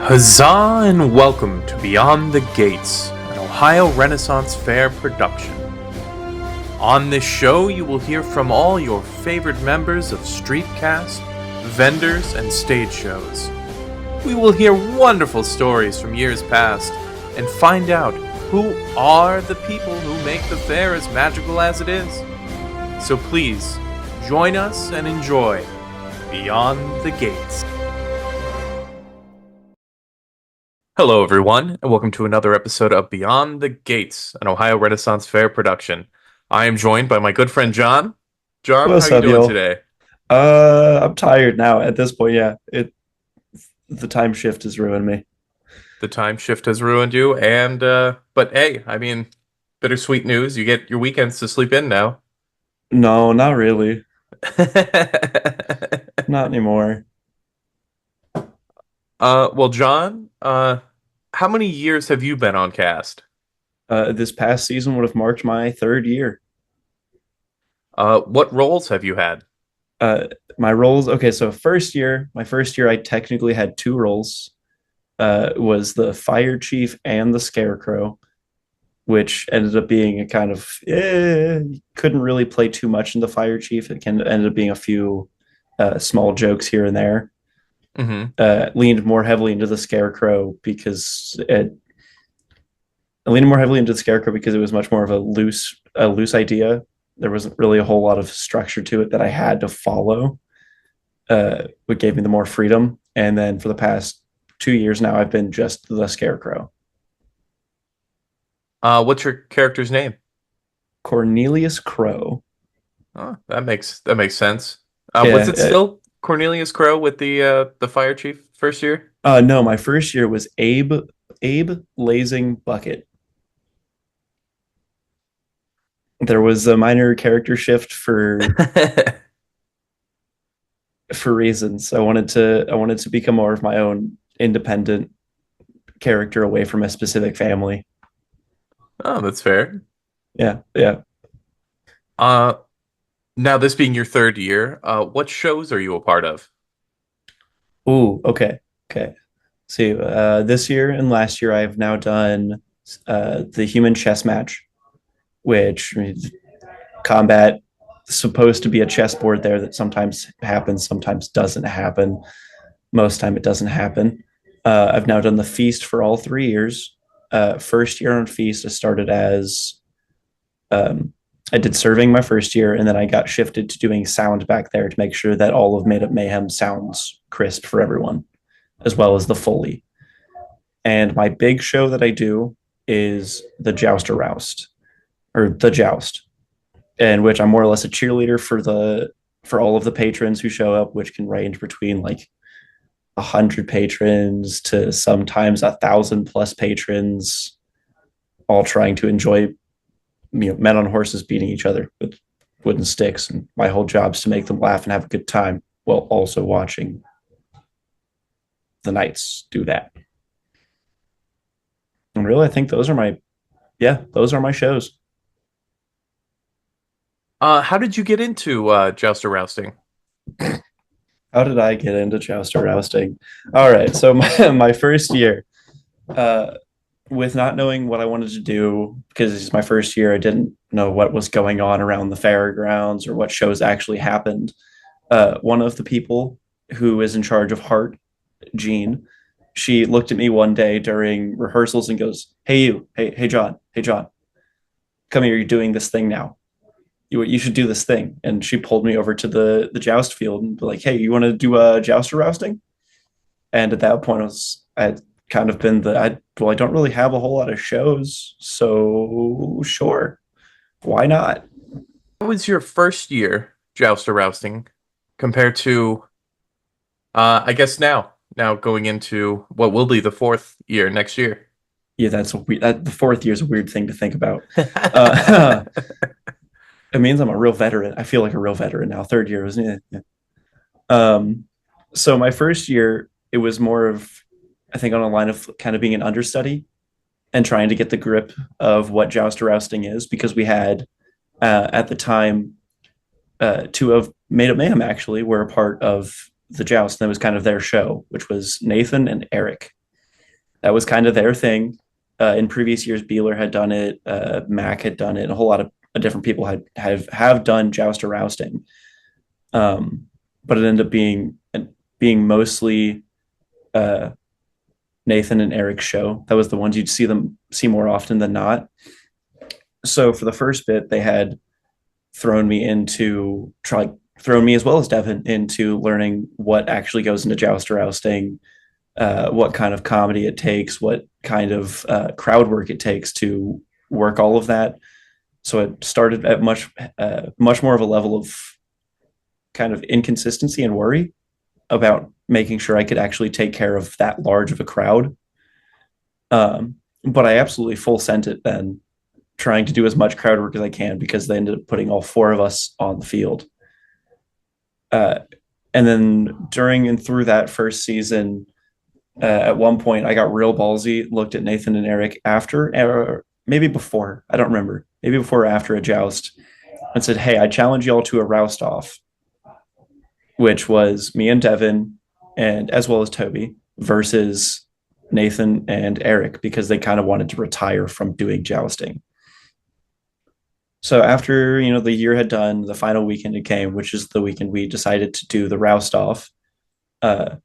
Huzzah and welcome to Beyond the Gates, an Ohio Renaissance Fair production. On this show, you will hear from all your favorite members of Streetcast, vendors, and stage shows. We will hear wonderful stories from years past and find out who are the people who make the fair as magical as it is. So please, join us and enjoy Beyond the Gates. Hello, everyone, and welcome to another episode of Beyond the Gates, an Ohio Renaissance Fair production. I am joined by my good friend John. John, how What's are you up, doing yo? today? I'm tired now at this point. Yeah, the time shift has ruined me. The time shift has ruined you, and but hey, I mean, bittersweet news. You get your weekends to sleep in now. No, not really. Not anymore. Well, John, how many years have you been on cast? This past season would have marked my third year. What roles have you had? Uh, my roles. Okay, so my first year, I technically had two roles. Was the fire chief and the scarecrow, which ended up being a kind of couldn't really play too much in the fire chief. It can ended up being a few small jokes here and there. Mm-hmm. Leaned more heavily into the Scarecrow because it I leaned more heavily into the Scarecrow because it was much more of a loose idea. There wasn't really a whole lot of structure to it that I had to follow. What gave me the more freedom. And then for the past 2 years now, I've been just the Scarecrow. What's your character's name? Cornelious Crow. Oh, that makes sense. Was Yeah. it still Cornelius Crow with the fire chief first year? No, my first year was Abe Lazing Bucket. There was a minor character shift for reasons. I wanted to become more of my own independent character away from a specific family. Oh, that's fair. Yeah, yeah. Uh, Now this being your third year, what shows are you a part of? Ooh, okay, okay. See, this year and last year I've now done the human chess match, which combat supposed to be a chessboard there that sometimes happens, sometimes doesn't happen. Most time it doesn't happen. I've now done the feast for all 3 years. First year on feast, I started as um, I did serving my first year, and then I got shifted to doing sound back there to make sure that all of Made Up Mayhem sounds crisp for everyone, as well as the Foley. And my big show that I do is the Jouster Roust, or the Joust, in which I'm more or less a cheerleader for all of the patrons who show up, which can range between like 100 patrons to sometimes 1,000 plus patrons, all trying to enjoy men on horses beating each other with wooden sticks. And my whole job is to make them laugh and have a good time while also watching the knights do that. And really, I think those are my shows. How did you get into jouster rousting? How did I get into jouster rousting? All right, so my first year, uh, with not knowing what I wanted to do, because it's my first year, I didn't know what was going on around the fairgrounds or what shows actually happened. One of the people who is in charge of Heart, Jean, she looked at me one day during rehearsals and goes, "Hey you, hey John, hey John, come here. You're doing this thing now. You should do this thing." And she pulled me over to the joust field and be like, "Hey, you want to do a jouster rousting?" And at that point, I had kind of been I don't really have a whole lot of shows, so sure, why not? How was your first year jouster rousting compared to I guess now going into what will be the fourth year next year? Yeah, the fourth year is a weird thing to think about. Uh, it means I'm a real veteran. I feel like a real veteran now. Third year was yeah. Um, so my first year, it was more of, I think, on a line of kind of being an understudy and trying to get the grip of what jouster rousting is, because we had at the time two of Made Up Mayhem actually were a part of the joust. And that was kind of their show, which was Nathan and Eric. that was kind of their thing. In previous years, Beeler had done it, Mac had done it, and a whole lot of different people have done jouster rousting. Um, but it ended up being mostly uh, Nathan and Eric's show. That was the ones you'd see more often than not. So for the first bit, they had thrown me as well as Devin into learning what actually goes into jouster rousting, what kind of comedy it takes, what kind of crowd work it takes to work all of that. So it started at much more of a level of kind of inconsistency and worry about making sure I could actually take care of that large of a crowd. But I absolutely full sent it then, trying to do as much crowd work as I can because they ended up putting all four of us on the field. Uh, and then during and through that first season, at one point I got real ballsy, looked at Nathan and Eric after, or maybe before, I don't remember, maybe before or after a joust, and said, "Hey, I challenge y'all to a roust off," which was me and Devin, and as well as Toby, versus Nathan and Eric because they kind of wanted to retire from doing jousting. So after the year had done, the final weekend it came, which is the weekend we decided to do the roust off. Uh,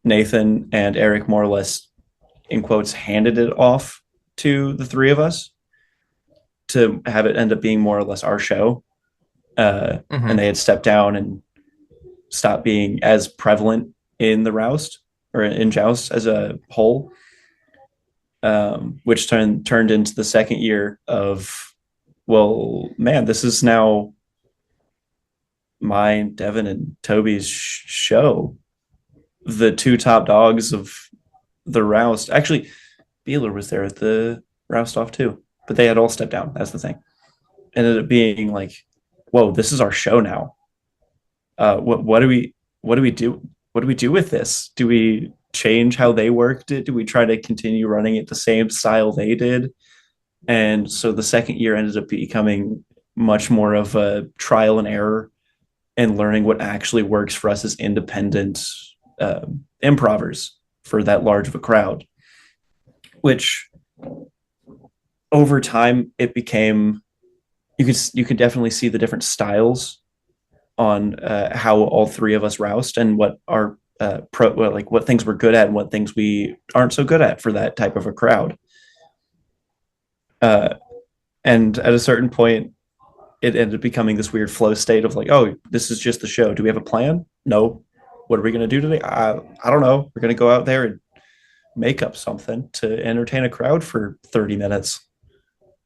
Nathan and Eric more or less, in quotes, handed it off to the three of us to have it end up being more or less our show. And they had stepped down and stopped being as prevalent in the roust or in joust as a whole, which turned into the second year of, well, man, this is now my, Devin, and Toby's show. The two top dogs of the roust. Actually, Beeler was there at the roust off too, but they had all stepped down. That's the thing. Ended up being like, whoa, this is our show now. What do we do? What do we do with this? Do we change how they worked it? Do we try to continue running it the same style they did? And so the second year ended up becoming much more of a trial and error and learning what actually works for us as independent improvers for that large of a crowd, which over time it became, you could definitely see the different styles on how all three of us roust and what our what things we're good at and what things we aren't so good at for that type of a crowd. Uh, and at a certain point, it ended up becoming this weird flow state of like, oh, this is just the show. Do we have a plan? No. What are we going to do today? I don't know. We're going to go out there and make up something to entertain a crowd for 30 minutes,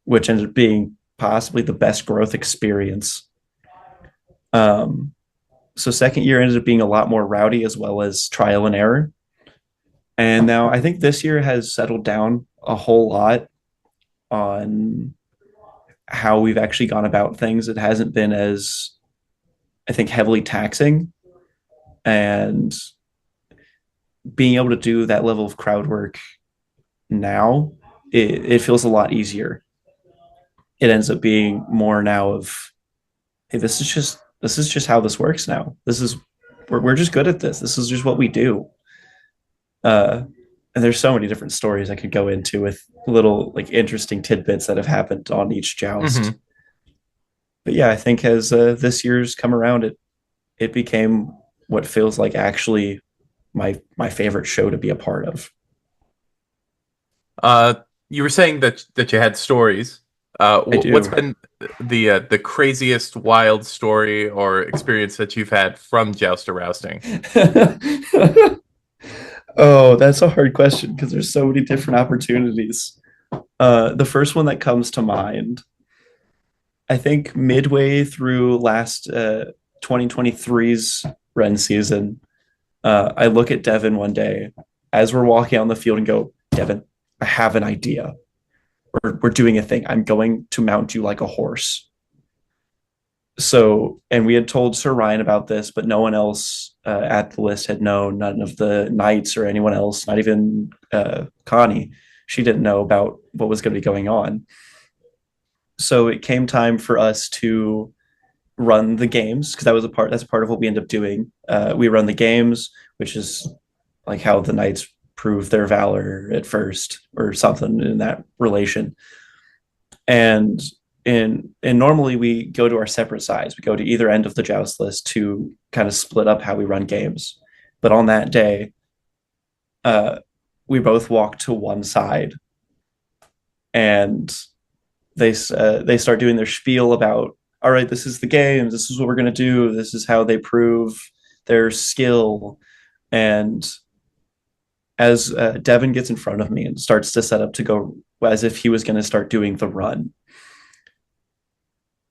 which ended up being possibly the best growth experience. So second year ended up being a lot more rowdy as well as trial and error. And now I think this year has settled down a whole lot on how we've actually gone about things. It hasn't been as, I think, heavily taxing, and being able to do that level of crowd work now, it feels a lot easier. It ends up being more now of, hey, this is just how this works now. We're just good at this. This is just what we do. And there's so many different stories I could go into with little like interesting tidbits that have happened on each joust. Mm-hmm. But yeah, I think as this year's come around, it became what feels like actually my favorite show to be a part of. You were saying that you had stories. I do. What's been the craziest wild story or experience that you've had from jouster rousting? Oh, that's a hard question because there's so many different opportunities. The first one that comes to mind, I think midway through last 2023's Ren season, I look at Devin one day as we're walking on the field and go, Devin, I have an idea. We're doing a thing. I'm going to mount you like a horse. So, and we had told Sir Ryan about this, but no one else at the list had known. None of the knights or anyone else, not even Connie. She didn't know about what was going to be going on. So it came time for us to run the games because that's part of what we end up doing. We run the games, which is like how the knights prove their valor at first or something in that relation. And and normally we go to our separate sides. We go to either end of the joust list to kind of split up how we run games. But on that day, uh, we both walk to one side, and they start doing their spiel about, all right, this is the game, this is what we're going to do, this is how they prove their skill. And as Devin gets in front of me and starts to set up to go as if he was going to start doing the run,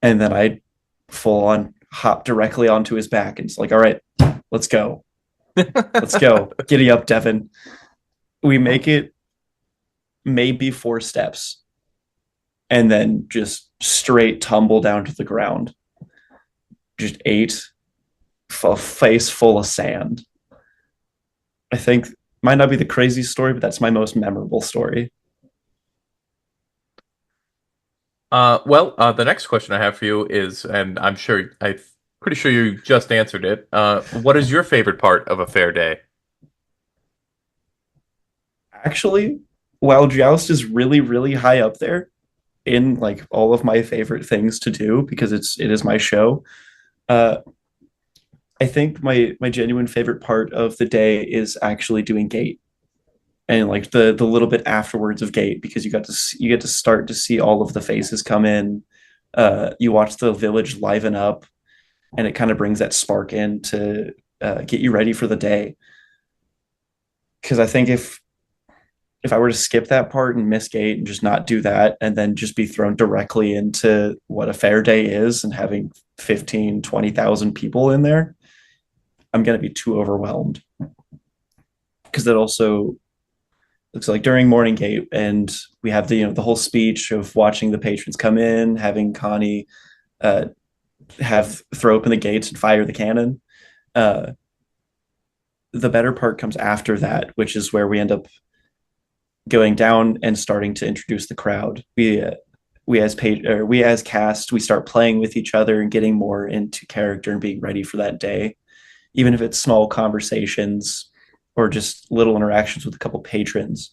and then I full on hop directly onto his back and it's like, all right, let's go, let's go, giddy up, Devin. We make it maybe 4 steps and then just straight tumble down to the ground. Just ate, face full of sand. I think might not be the craziest story, but that's my most memorable story. The next question I have for you is, and I'm pretty sure you just answered it. What is your favorite part of a fair day? Actually, while Joust is really, really high up there in like all of my favorite things to do because it is my show, uh, I think my genuine favorite part of the day is actually doing gate and like the little bit afterwards of gate because you get to start to see all of the faces come in. You watch the village liven up, and it kind of brings that spark in to get you ready for the day. Because I think if I were to skip that part and miss gate and just not do that and then just be thrown directly into what a fair day is and having 15, 20,000 people in there, I'm going to be too overwhelmed. Because that also looks like during morning gate and we have the whole speech of watching the patrons come in, having Connie uh, have throw open the gates and fire the cannon. Uh, the better part comes after that, which is where we end up going down and starting to introduce the crowd. We as cast, we start playing with each other and getting more into character and being ready for that day, even if it's small conversations or just little interactions with a couple patrons.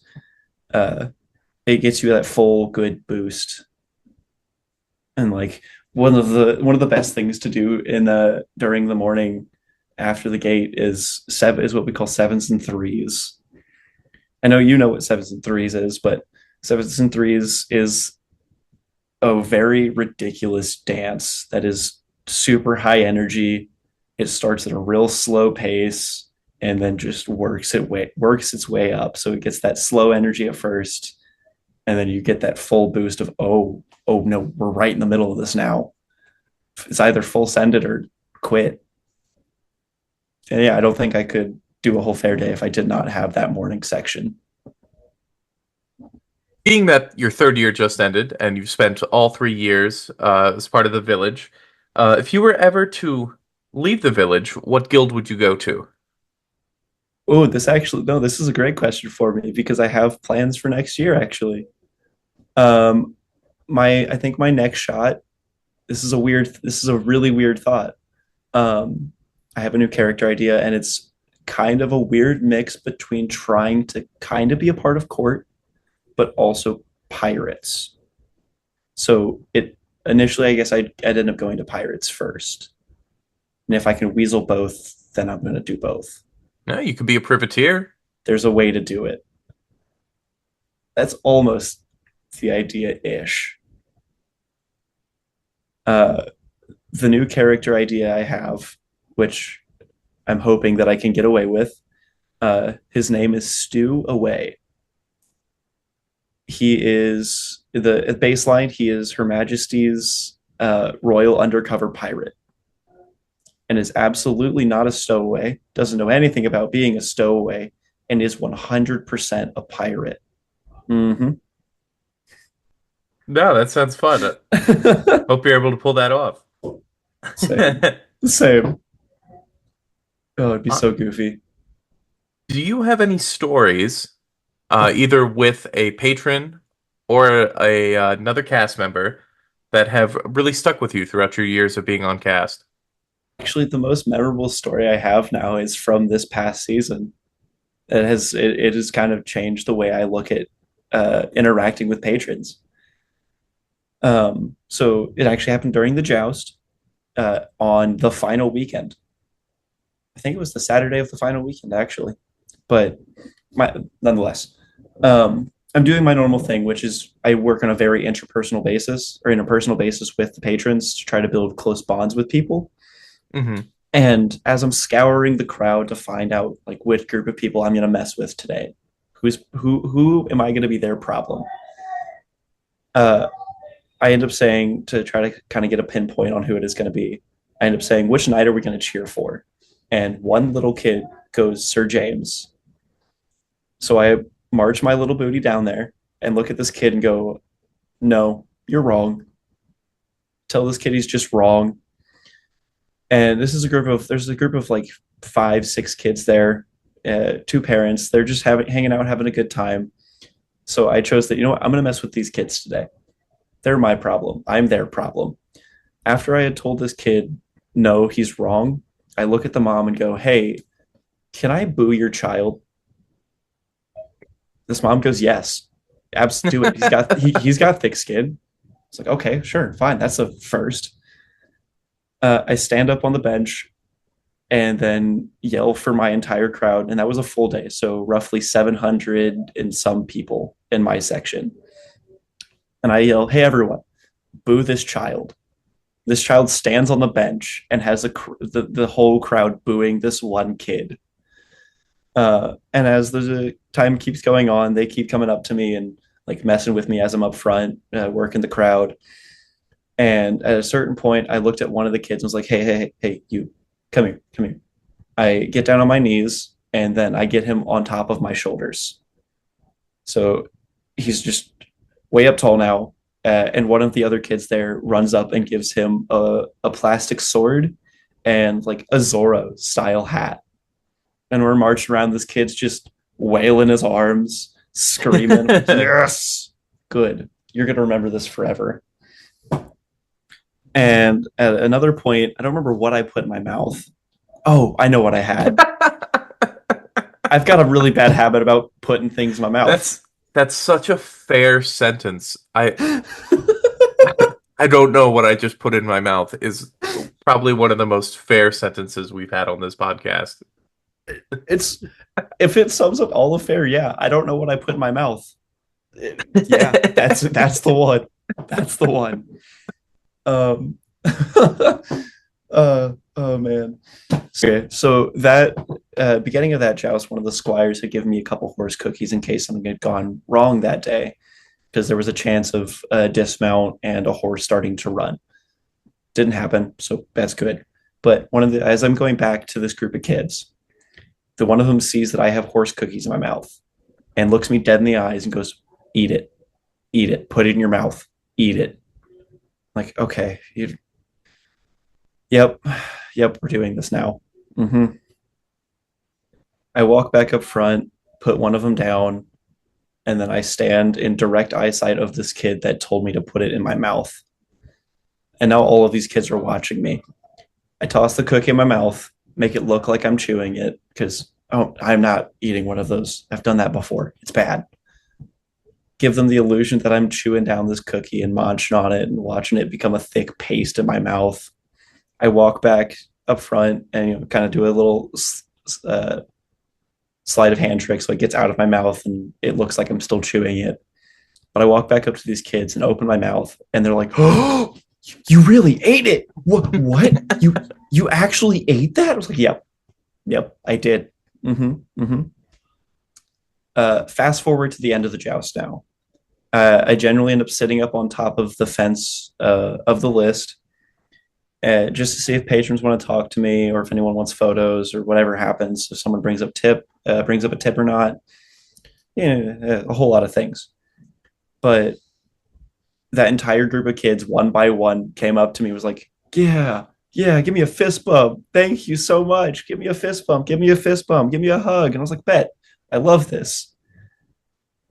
uh it gets you that full good boost. And like one of the best things to do in during the morning after the gate is what we call sevens and threes. I know you know what sevens and threes is, but sevens and threes is a very ridiculous dance that is super high energy. It starts at a real slow pace and then just works its way up. So it gets that slow energy at first, and then you get that full boost of oh no, we're right in the middle of this now. It's either full send it or quit. And yeah, I don't think I could do a whole fair day if I did not have that morning section. Being that your third year just ended and you've spent all 3 years as part of the village, if you were ever to leave the village, what guild would you go to? Oh, this actually no, this is a great question for me because I have plans for next year actually. Um my I think my next shot, this is a really weird thought. Um I have a new character idea and it's kind of a weird mix between trying to kind of be a part of court but also pirates. So it initially I guess I'd end up going to pirates first. And if I can weasel both, then I'm going to do both. No, you could be a privateer. There's a way to do it. That's almost the idea ish. Uh, the new character idea I have, which I'm hoping that I can get away with, his name is Stew Away. He is the at baseline, he is Her Majesty's royal undercover pirate and is absolutely not a stowaway, doesn't know anything about being a stowaway, and is 100% a pirate. Mm-hmm. No, that sounds fun. Hope you're able to pull that off. Same. Same. Oh, it'd be Uh, so goofy. do you have any stories, either with a patron or another cast member, that have really stuck with you throughout your years of being on cast? Actually, the most memorable story I have now is from this past season. it has kind of changed the way I look at interacting with patrons. So it actually happened during the joust on the final weekend. I think it was the Saturday of the final weekend, actually. But nonetheless, I'm doing my normal thing, which is I work on a very interpersonal basis or interpersonal basis with the patrons to try to build close bonds with people. Mm-hmm. And as I'm scouring the crowd to find out like which group of people I'm going to mess with today, who am I going to be their problem? Uh, I end up saying to try to kind of get a pinpoint on who it is going to be. I end up saying which night are we going to cheer for? And one little kid goes Sir James. So I march my little booty down there and look at this kid and go, "No, you're wrong. Tell this kid he's just wrong." And there's a group of like 5, 6 kids there, two parents. They're just hanging out, having a good time. So I chose that, you know what, I'm going to mess with these kids today. They're my problem. I'm their problem. After I had told this kid, no, he's wrong, I look at the mom and go, "Hey, can I boo your child?" This mom goes, "Yes, absolutely. Do it. He's got thick skin." It's like, okay, sure, fine. That's a first. I stand up on the bench and then yell for my entire crowd, and that was a full day, so roughly 700 and some people in my section. And I yell, "Hey, everyone, boo this child." This child stands on the bench and has the whole crowd booing this one kid. And as the time keeps going on, they keep coming up to me and like messing with me as I'm up front, working the crowd. And at a certain point, I looked at one of the kids and was like, "Hey, hey, hey, hey, you, come here, come here." I get down on my knees and then I get him on top of my shoulders. So he's just way up tall now. And one of the other kids there runs up and gives him a plastic sword and like a Zorro style hat. And we're marching around. This kid's just wailing his arms, screaming, "Yes, good. You're going to remember this forever." And at another point, I don't remember what I put in my mouth. Oh, I know what I had. I've got a really bad habit about putting things in my mouth. That's such a fair sentence. I I don't know what I just put in my mouth is probably one of the most fair sentences we've had on this podcast. It's if it sums up all of fair, yeah. I don't know what I put in my mouth. Yeah, that's the one. That's the one. Oh man. Okay, so that beginning of that joust, one of the squires had given me a couple horse cookies in case something had gone wrong that day, because there was a chance of a dismount and a horse starting to run. Didn't happen, so that's good. But as I'm going back to this group of kids, the one of them sees that I have horse cookies in my mouth and looks me dead in the eyes and goes, "Eat it, eat it, put it in your mouth, eat it." I'm like, okay, yep, we're doing this now. Mm-hmm. I walk back up front, put one of them down, and then I stand in direct eyesight of this kid that told me to put it in my mouth. And now all of these kids are watching me. I toss the cookie in my mouth, make it look like I'm chewing it, because I'm not eating one of those. I've done that before. It's bad. Give them the illusion that I'm chewing down this cookie and munching on it and watching it become a thick paste in my mouth. I walk back up front and kind of do a little sleight of hand trick so it gets out of my mouth and it looks like I'm still chewing it. But I walk back up to these kids and open my mouth and they're like, "Oh, you really ate it? What? You actually ate that?" I was like, "Yep, I did." Mm-hmm. Fast forward to the end of the joust now. I generally end up sitting up on top of the fence of the list just to see if patrons want to talk to me or if anyone wants photos or whatever happens. If someone brings up a tip or not, a whole lot of things. But that entire group of kids, one by one, came up to me, was like, "Yeah, give me a fist bump. Thank you so much. Give me a fist bump. Give me a fist bump. Give me a hug." And I was like, "Bet, I love this."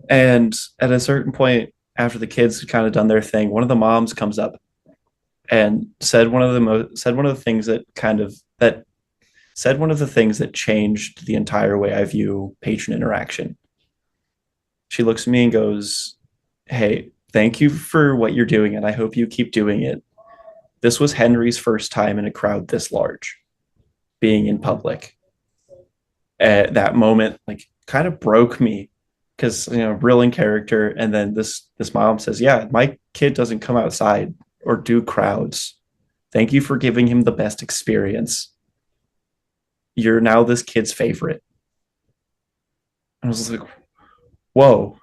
And at a certain point, after the kids had kind of done their thing, one of the moms comes up and said one of the things that said one of the things that changed the entire way I view patron interaction. She looks at me and goes, "Hey, thank you for what you're doing, and I hope you keep doing it. This was Henry's first time in a crowd this large, being in public." At that moment, like, kind of broke me because real in character. And then this mom says, "Yeah, my kid doesn't come outside or do crowds. Thank you for giving him the best experience. You're now this kid's favorite." I was like, whoa,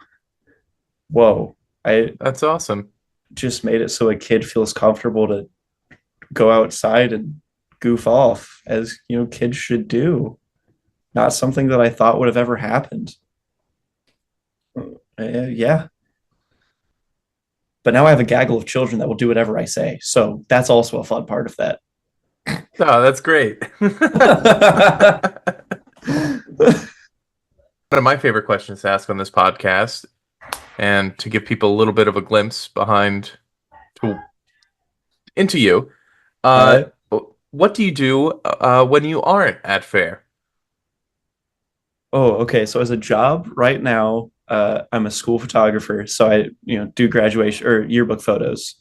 whoa. I That's awesome. just made it so a kid feels comfortable to go outside and goof off as kids should do. Not something that I thought would have ever happened. Yeah. But now I have a gaggle of children that will do whatever I say. So that's also a fun part of that. Oh, that's great. One of my favorite questions to ask on this podcast, and to give people a little bit of a glimpse to, into you. All Uh, right. what do you do when you aren't at fair? Oh, okay. So as a job right now, I'm a school photographer. So I, do graduation or yearbook photos.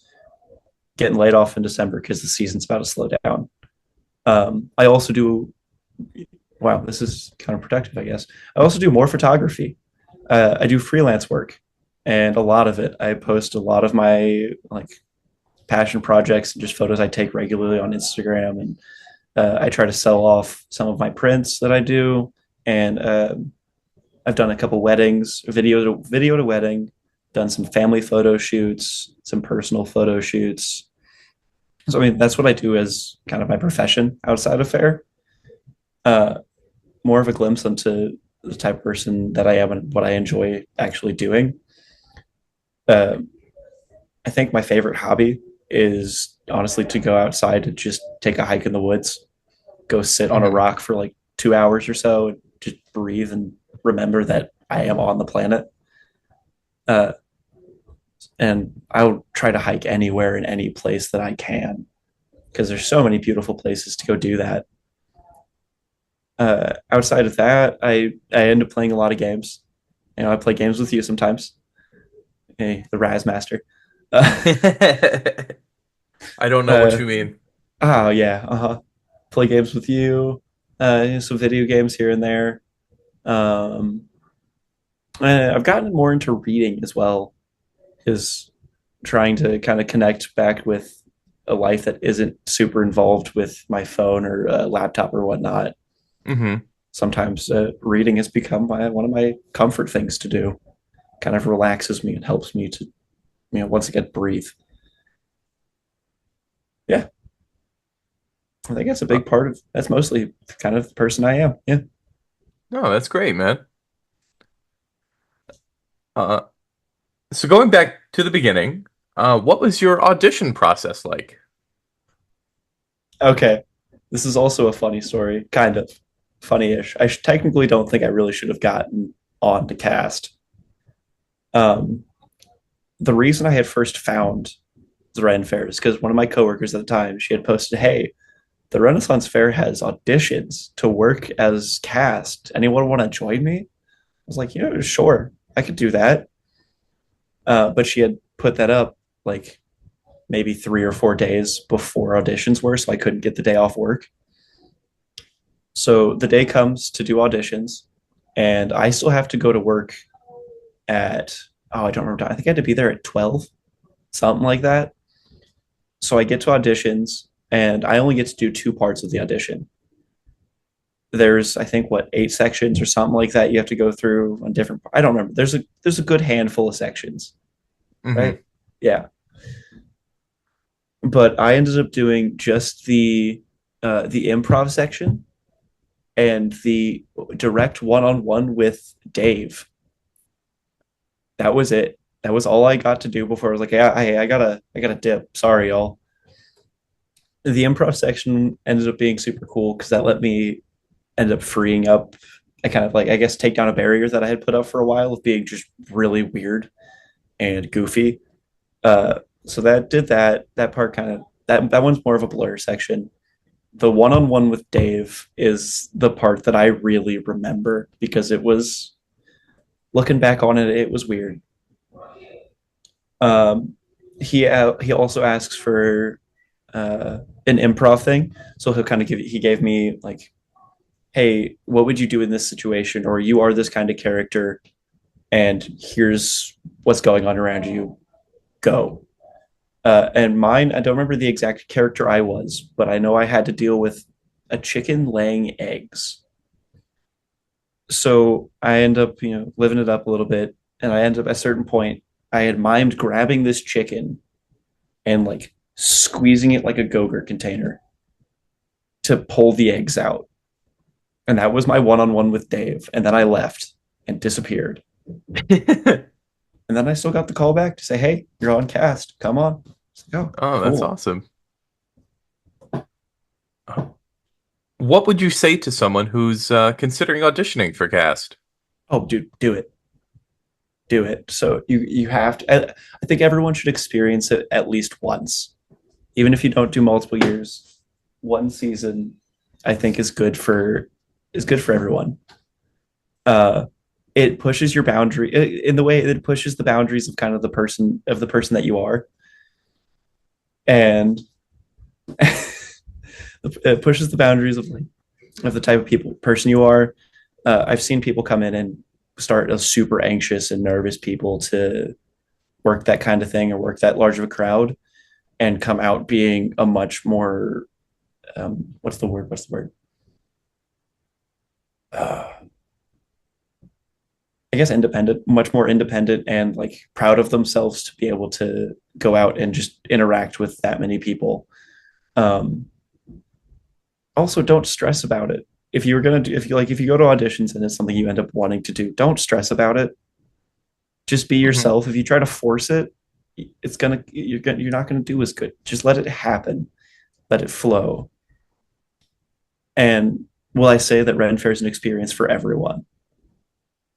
Getting laid off in December because the season's about to slow down. I also do. Wow, this is kind of productive, I guess. I also do more photography. I do freelance work, and a lot of it, I post a lot of my like passion projects and just photos I take regularly on Instagram, and I try to sell off some of my prints that I do, and I've done a couple weddings, video to wedding, done some family photo shoots, some personal photo shoots. So I mean, that's what I do as kind of my profession outside of fair. Uh, More of a glimpse into the type of person that I am and what I enjoy actually doing. Uh, I think my favorite hobby is honestly to go outside and just take a hike in the woods, go sit on a Mhm. rock for like 2 hours or so, and just breathe and remember that I am on the planet. Uh, and I'll try to hike anywhere in any place that I can because there's so many beautiful places to go do that. Outside of that, I end up playing a lot of games. I play games with you sometimes. Hey, the Raz Master. Uh, I don't know what uh, you mean. oh yeah, play games with you. Some video games here and there. Um, I've gotten more into reading as well, is trying to kind of connect back with a life that isn't super involved with my phone or laptop or whatnot. Hmm. Sometimes reading has become one of my comfort things to do. Kind of relaxes me and helps me to, once again, breathe. Yeah, I think that's a big part of that's mostly kind of the person I am. Yeah. No, that's great, man. Uh, so going back to the beginning, what was your audition process like? Okay. This is also a funny story, kind of funny-ish. Technically don't think I really should have gotten on to cast. Um, the reason I had first found the Ren Fair is because one of my coworkers at the time, she had posted, "Hey, the Renaissance Fair has auditions to work as cast. Anyone want to join me?" I was like, sure, I could do that. But she had put that up like maybe 3 or 4 days before auditions were, so I couldn't get the day off work. So the day comes to do auditions, and I still have to go to work at, oh, I don't remember. I think I had to be there at 12, something like that. So I get to auditions, and I only get to do two parts of the audition. There's, I think, what, 8 sections or something like that you have to go through on different. I don't remember. There's a good handful of sections, Hmm. right? Yeah. But I ended up doing just the improv section and the direct one-on-one with Dave. That was it. That was all I got to do before I was like, yeah, I gotta dip. Sorry, y'all. The improv section ended up being super cool because that let me end up freeing up. I kind of like, I guess, take down a barrier that I had put up for a while of being just really weird and goofy. So that did that. That part kind of that one's more of a blur section. the one-on-one with Dave is the part that I really remember because it was, looking back on it, it was weird. Um, he also asks for an improv thing, so he'll kind of he gave me like, hey, what would you do in this situation, or you are this kind of character, and here's what's going on around you. Go. And mine, I don't remember the exact character I was, but I know I had to deal with a chicken laying eggs. So I end up, living it up a little bit, and I end up at a certain point, I had mimed grabbing this chicken and like squeezing it like a Go-Gurt container to pull the eggs out. And that was my one-on-one with Dave. And then I left and disappeared. And then I still got the call back to say, "Hey, you're on cast. Come on." Like, oh, Oh, that's cool. awesome. What would you say to someone who's considering auditioning for cast? Oh, dude, do it. Do it. So you have to. I think everyone should experience it at least once, even if you don't do multiple years. One season, I think, is good for everyone. Uh, it pushes your boundary in the way it pushes the boundaries of kind of the person that you are, and it pushes the boundaries of the type of person you are. I've seen people come in and start as super anxious and nervous people to work that kind of thing or work that large of a crowd, and come out being a much more what's the word? What's the word? Uh, I guess independent, much more independent and like proud of themselves to be able to go out and just interact with that many people. Um, Also, don't stress about it. If you were gonna do, if you go to auditions and it's something you end up wanting to do, don't stress about it. Just be Hmm. yourself. If you try to force it, you're not gonna do as good. Just let it happen. Let it flow. And will I say that Ren Fair is an experience for everyone?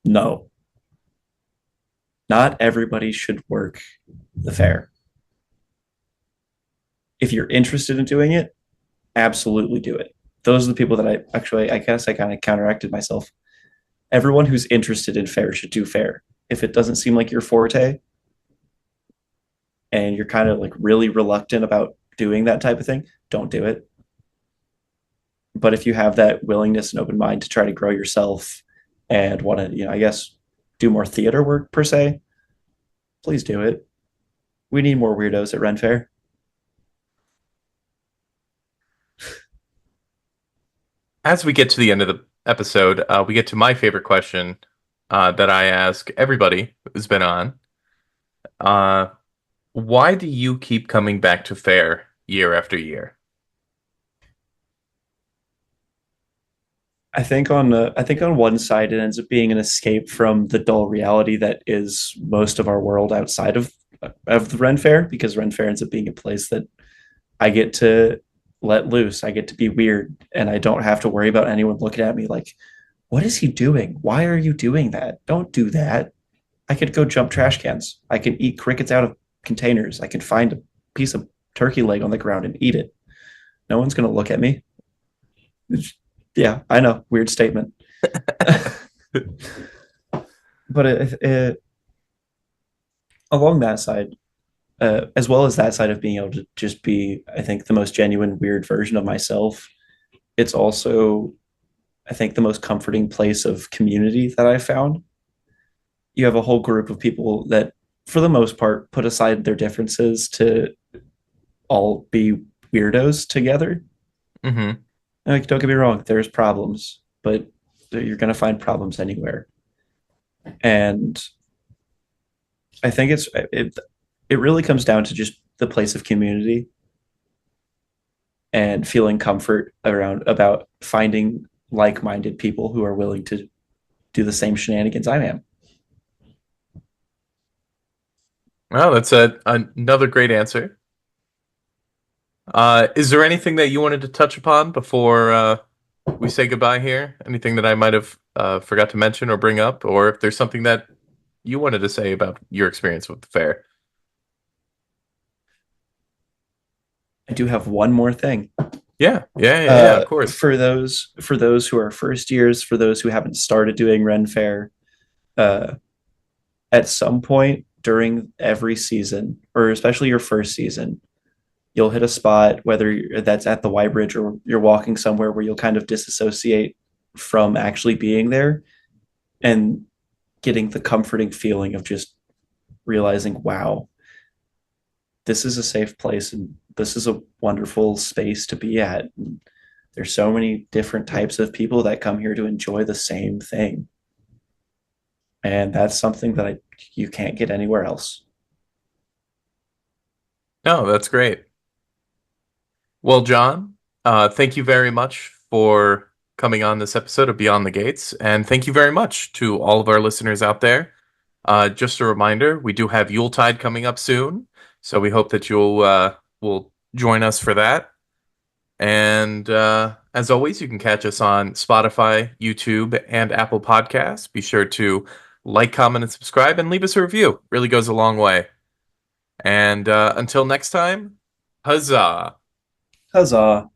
No, not everybody should work the fair. If you're interested in doing it, absolutely do it. Those are the people that I guess I kind of counteracted myself. Everyone who's interested in fair should do fair. If it doesn't seem like your forte and you're kind of like really reluctant about doing that type of thing, don't do it. But if you have that willingness and open mind to try to grow yourself and want to, I guess, do more theater work per se, please do it. We need more weirdos at Ren Fair. As we get to the end of the episode, we get to my favorite question that I ask everybody who's been on. Uh, why do you keep coming back to fair year after year? I think on one side it ends up being an escape from the dull reality that is most of our world outside of the Ren Fair, because Ren Fair ends up being a place that I get to let loose. I get to be weird, and I don't have to worry about anyone looking at me like, "What is he doing? Why are you doing that? Don't do that." I could go jump trash cans. I can eat crickets out of containers. I can find a piece of turkey leg on the ground and eat it. No one's gonna look at me. Yeah, I know, weird statement. But along that side, as well as that side of being able to just be, I think, the most genuine, weird version of myself, it's also, I think, the most comforting place of community that I've found. You have a whole group of people that, for the most part, put aside their differences to all be weirdos together. Hmm. Like, don't get me wrong, there's problems, but you're going to find problems anywhere. And I think it really comes down to just the place of community and feeling comfort around about finding like-minded people who are willing to do the same shenanigans I am. Well, that's another great answer. Is there anything that you wanted to touch upon before we say goodbye here? Anything that I might have forgot to mention or bring up, or if there's something that you wanted to say about your experience with the fair? I do have one more thing. Yeah, of course. For those who are first years, for those who haven't started doing Ren Fair, uh, at some point during every season, or especially your first season, you'll hit a spot, whether that's at the Y Bridge or you're walking somewhere where you'll kind of disassociate from actually being there and getting the comforting feeling of just realizing, wow, this is a safe place and this is a wonderful space to be at. And there's so many different types of people that come here to enjoy the same thing. And that's something that you can't get anywhere else. No, that's great. Well, John, thank you very much for coming on this episode of Beyond the Gates, and thank you very much to all of our listeners out there. Just a reminder, we do have Yuletide coming up soon, so we hope that you'll will join us for that. And as always, you can catch us on Spotify, YouTube, and Apple Podcasts. Be sure to like, comment, and subscribe, and leave us a review. Really goes a long way. And until next time, huzzah! Huzzah!